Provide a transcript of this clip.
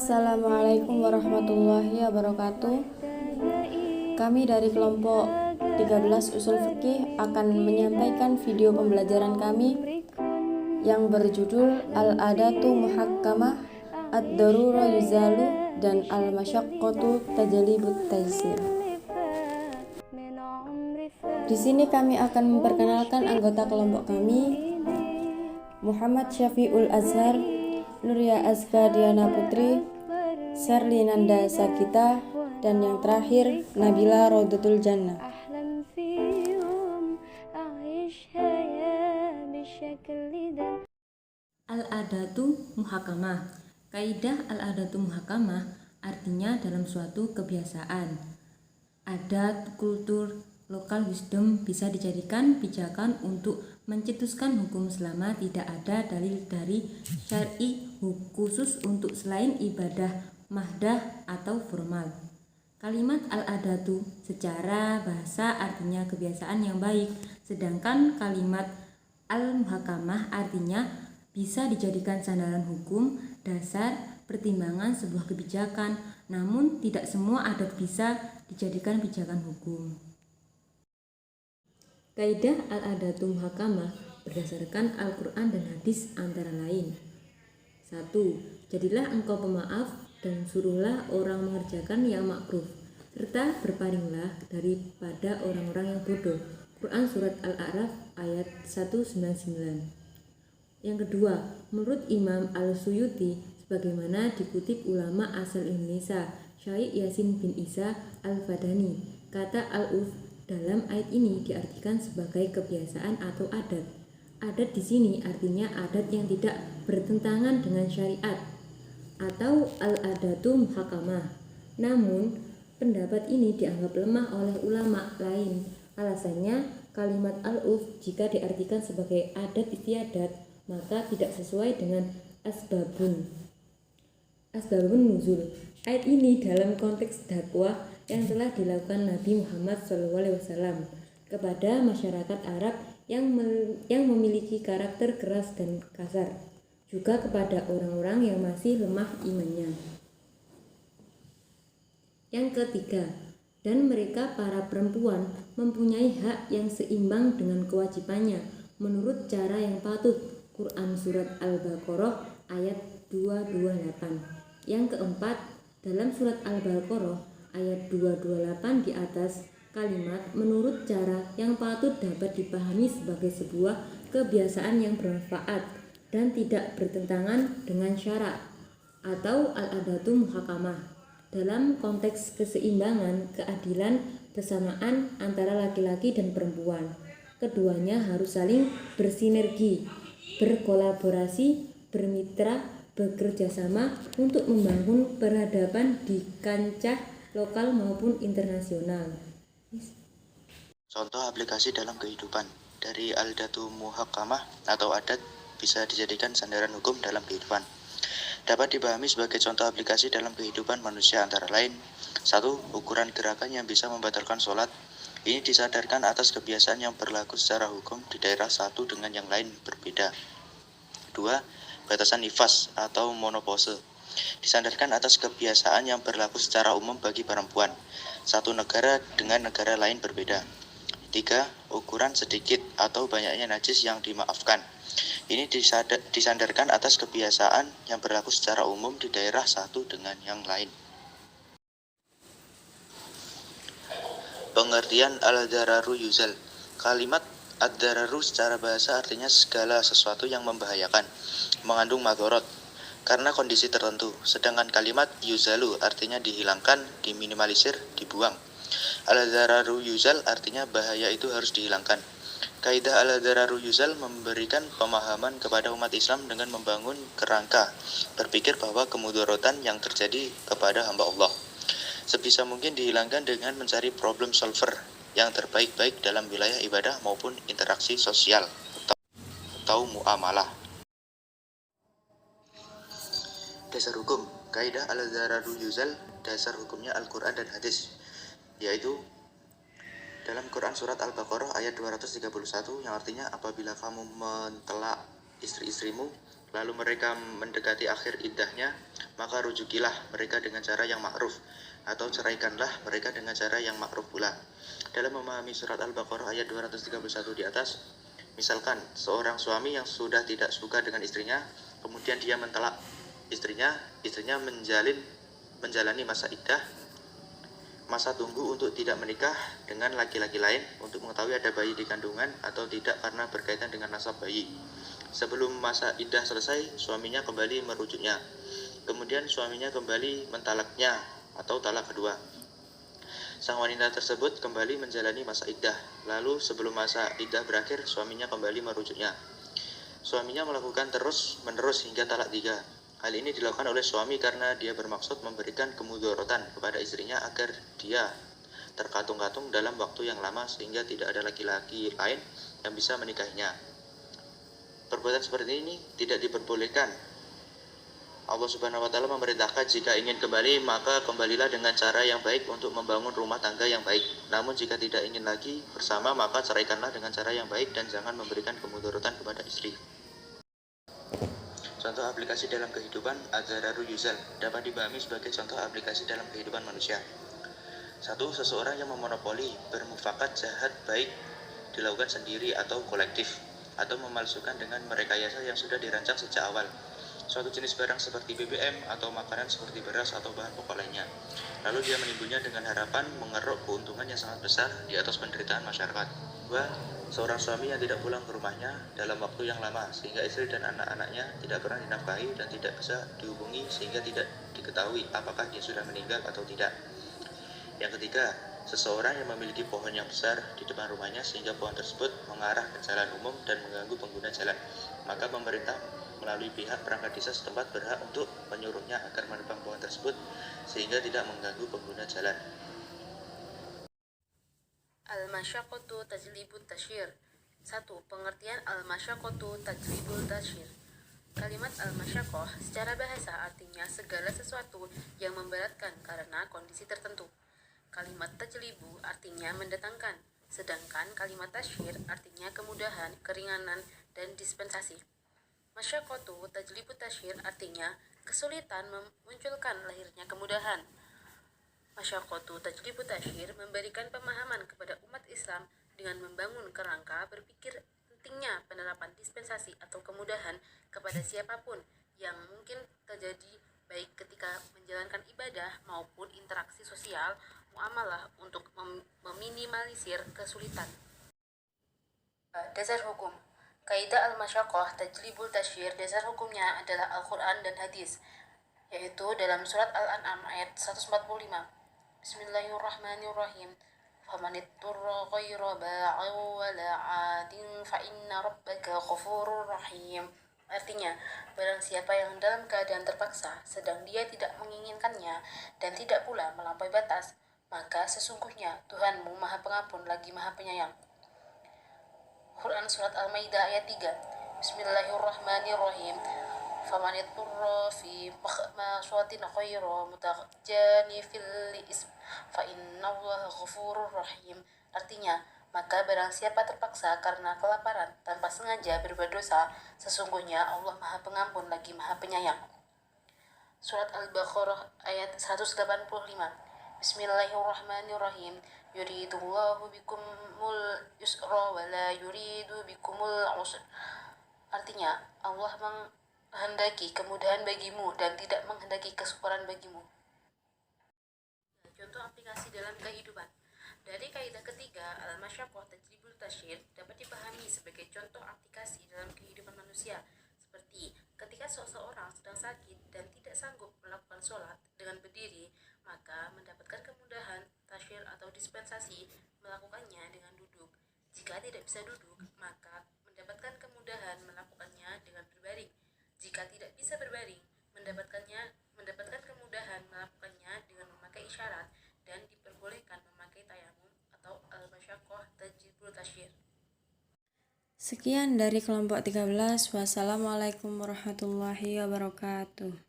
Assalamualaikum warahmatullahi wabarakatuh. Kami dari kelompok 13 Usul Fikih akan menyampaikan video pembelajaran kami yang berjudul Al-Adatu Muhakkamah, Ad-Darura Yuzalu, dan Al-Masyaqqatu Tajalibut Taysir. Di sini kami akan memperkenalkan anggota kelompok kami, Muhammad Syafi'ul Azhar, Nuria Azka Diana Putri, Serlinanda Sakita, dan yang terakhir Nabila Rodatul Jannah. Al-adatu muhakamah. Kaidah al-adatu muhakamah artinya dalam suatu kebiasaan, adat, kultur, lokal wisdom bisa dijadikan pijakan untuk mencetuskan hukum selama tidak ada dalil dari syar'i khusus untuk selain ibadah mahdah atau formal. Kalimat al-adatu secara bahasa artinya kebiasaan yang baik, sedangkan kalimat al-muhakamah artinya bisa dijadikan sandaran hukum, dasar, pertimbangan sebuah kebijakan, namun tidak semua adat bisa dijadikan pijakan hukum. Kaidah al-adatu muhakamah berdasarkan Al-Quran dan hadis antara lain. 1. Jadilah engkau pemaaf dan suruhlah orang mengerjakan yang makruf, serta berpalinglah daripada orang-orang yang bodoh. Quran Surat Al-A'raf ayat 199. Yang kedua, menurut Imam Al-Suyuti, sebagaimana dikutip ulama asal Indonesia, Syekh Yasin bin Isa Al-Fadani, kata Al-Uf dalam ayat ini diartikan sebagai kebiasaan atau adat. Adat di sini artinya adat yang tidak bertentangan dengan syariat atau al-adatu muhakamah. Namun, pendapat ini dianggap lemah oleh ulama lain. Alasannya, kalimat al-uf jika diartikan sebagai adat istiadat, maka tidak sesuai dengan asbabun nuzul. Ayat ini dalam konteks dakwah yang telah dilakukan Nabi Muhammad SAW kepada masyarakat Arab yang memiliki karakter keras dan kasar, juga kepada orang-orang yang masih lemah imannya. Yang ketiga, dan mereka para perempuan mempunyai hak yang seimbang dengan kewajibannya menurut cara yang patut. Quran Surat Al-Baqarah ayat 228. Yang keempat, dalam Surat Al-Baqarah ayat 228 di atas, kalimat menurut cara yang patut dapat dipahami sebagai sebuah kebiasaan yang bermanfaat dan tidak bertentangan dengan syarak atau al-adatu muhakamah dalam konteks keseimbangan, keadilan, bersamaan antara laki-laki dan perempuan. Keduanya harus saling bersinergi, berkolaborasi, bermitra, bekerja sama untuk membangun peradaban di kancah lokal maupun internasional. Contoh aplikasi dalam kehidupan dari al-adatu muhakkamah atau adat bisa dijadikan sandaran hukum dalam kehidupan. Dapat dipahami sebagai contoh aplikasi dalam kehidupan manusia antara lain: 1. Ukuran gerakan yang bisa membatalkan sholat. Ini disadarkan atas kebiasaan yang berlaku secara hukum di daerah satu dengan yang lain berbeda. 2. Batasan nifas atau monopause. Disandarkan atas kebiasaan yang berlaku secara umum bagi perempuan satu negara dengan negara lain berbeda. 3. Ukuran sedikit atau banyaknya najis yang dimaafkan. Ini disandarkan atas kebiasaan yang berlaku secara umum di daerah satu dengan yang lain. Pengertian al-dararu yuzal. Kalimat ad-dararu secara bahasa artinya segala sesuatu yang membahayakan, mengandung madorot karena kondisi tertentu, sedangkan kalimat yuzalu artinya dihilangkan, diminimalisir, dibuang. Al-dararu yuzal artinya bahaya itu harus dihilangkan. Kaidah al-dararu yuzal memberikan pemahaman kepada umat Islam dengan membangun kerangka berpikir bahwa kemudorotan yang terjadi kepada hamba Allah sebisa mungkin dihilangkan dengan mencari problem solver yang terbaik-baik dalam wilayah ibadah maupun interaksi sosial atau muamalah. Dasar hukum. Kaidah al-dararu yuzal, dasar hukumnya Al-Quran dan hadis, yaitu dalam Quran Surat Al-Baqarah ayat 231 yang artinya apabila kamu mentelak istri-istrimu lalu mereka mendekati akhir iddahnya, maka rujukilah mereka dengan cara yang ma'ruf, atau ceraikanlah mereka dengan cara yang ma'ruf pula. Dalam memahami surat Al-Baqarah ayat 231 di atas, misalkan seorang suami yang sudah tidak suka dengan istrinya, kemudian dia mentalak istrinya menjalani masa iddah, masa tunggu untuk tidak menikah dengan laki-laki lain untuk mengetahui ada bayi di kandungan atau tidak karena berkaitan dengan nasab bayi. Sebelum masa iddah selesai, suaminya kembali merujuknya. Kemudian suaminya kembali mentalaknya atau talak kedua. Sang wanita tersebut kembali menjalani masa iddah. Lalu sebelum masa iddah berakhir, suaminya kembali merujuknya. Suaminya melakukan terus-menerus hingga talak 3. Hal ini dilakukan oleh suami karena dia bermaksud memberikan kemudorotan kepada istrinya agar dia terkatung-katung dalam waktu yang lama sehingga tidak ada laki-laki lain yang bisa menikahinya. Perbuatan seperti ini tidak diperbolehkan. Allah Subhanahu wa Ta'ala memerintahkan jika ingin kembali maka kembalilah dengan cara yang baik untuk membangun rumah tangga yang baik. Namun jika tidak ingin lagi bersama maka ceraikanlah dengan cara yang baik dan jangan memberikan kemudorotan kepada istri. Contoh aplikasi dalam kehidupan Ad-Dararu Yuzal dapat dipahami sebagai contoh aplikasi dalam kehidupan manusia. 1. Seseorang yang memonopoli bermufakat jahat baik dilakukan sendiri atau kolektif, atau memalsukan dengan merekayasa yang sudah dirancang sejak awal suatu jenis barang seperti BBM atau makanan seperti beras atau bahan pokok lainnya. Lalu dia menimbunnya dengan harapan mengeruk keuntungan yang sangat besar di atas penderitaan masyarakat. 2. Seorang suami yang tidak pulang ke rumahnya dalam waktu yang lama sehingga istri dan anak-anaknya tidak pernah dinafkahi dan tidak bisa dihubungi sehingga tidak diketahui apakah dia sudah meninggal atau tidak. Yang ketiga, seseorang yang memiliki pohon yang besar di depan rumahnya sehingga pohon tersebut mengarah ke jalan umum dan mengganggu pengguna jalan. Maka pemerintah melalui pihak perangkat desa setempat berhak untuk menyuruhnya agar menebang pohon tersebut sehingga tidak mengganggu pengguna jalan. Al-masyaqqatu tajlibut tasyir. 1. Pengertian al-masyaqqatu tajlibul tasyir. Kalimat al-masyaqqah secara bahasa artinya segala sesuatu yang memberatkan karena kondisi tertentu. Kalimat tajlibu artinya mendatangkan, sedangkan kalimat tasyir artinya kemudahan, keringanan, dan dispensasi. Masyaqqatu tajlibu tasyir artinya kesulitan memunculkan lahirnya kemudahan. Masyaqqatu tajlibu tasyir memberikan pemahaman kepada umat Islam dengan membangun kerangka berpikir pentingnya penerapan dispensasi atau kemudahan kepada siapapun yang mungkin terjadi baik ketika menjalankan ibadah maupun interaksi sosial, muamalah untuk meminimalisir kesulitan. Dasar hukum. Kaidah al-masyaqqah tajlibul tasyir, dasar hukumnya adalah Al-Quran dan hadis, yaitu dalam surat Al-An'am ayat 145. Bismillahirrahmanirrahim. Famanitturra ghayra ba'in wala 'adin fa inna rabbaka ghafurur rahim. Artinya, barang siapa yang dalam keadaan terpaksa, sedang dia tidak menginginkannya dan tidak pula melampaui batas, maka sesungguhnya Tuhanmu Maha Pengampun lagi Maha Penyayang. Quran Surat Al-Maidah ayat 3. Bismillahirrahmanirrahim. Famanitturra fi makhmasatin ghayra mutajanifil ism fa innallaha ghafurur rahim. Artinya, maka barang siapa terpaksa karena kelaparan tanpa sengaja berbuat dosa, sesungguhnya Allah Maha Pengampun lagi Maha Penyayang. Surat Al-Baqarah ayat 185. Bismillahirrahmanirrahim. Yuridullahu bikumul yusra wa la yuridu bikumul usra. Artinya, Allah menghendaki kemudahan bagimu dan tidak menghendaki kesukaran bagimu. Contoh aplikasi dalam kehidupan. Dari kaidah ketiga, al-masyaqqah tajlibul tasyir dapat dipahami sebagai contoh aplikasi dalam kehidupan manusia, seperti ketika seseorang sedang sakit dan tidak sanggup melakukan sholat dengan berdiri, maka mendapatkan kemudahan tasyir atau dispensasi melakukannya dengan duduk. Jika tidak bisa duduk, maka mendapatkan kemudahan melakukannya dengan berbaring. Jika tidak bisa berbaring, mendapatkan kemudahan melakukannya dengan memakai isyarat dan diperbolehkan memakai tayamum atau al-masyaqqah tajlibul tasyir. Sekian dari kelompok 13. Wassalamualaikum warahmatullahi wabarakatuh.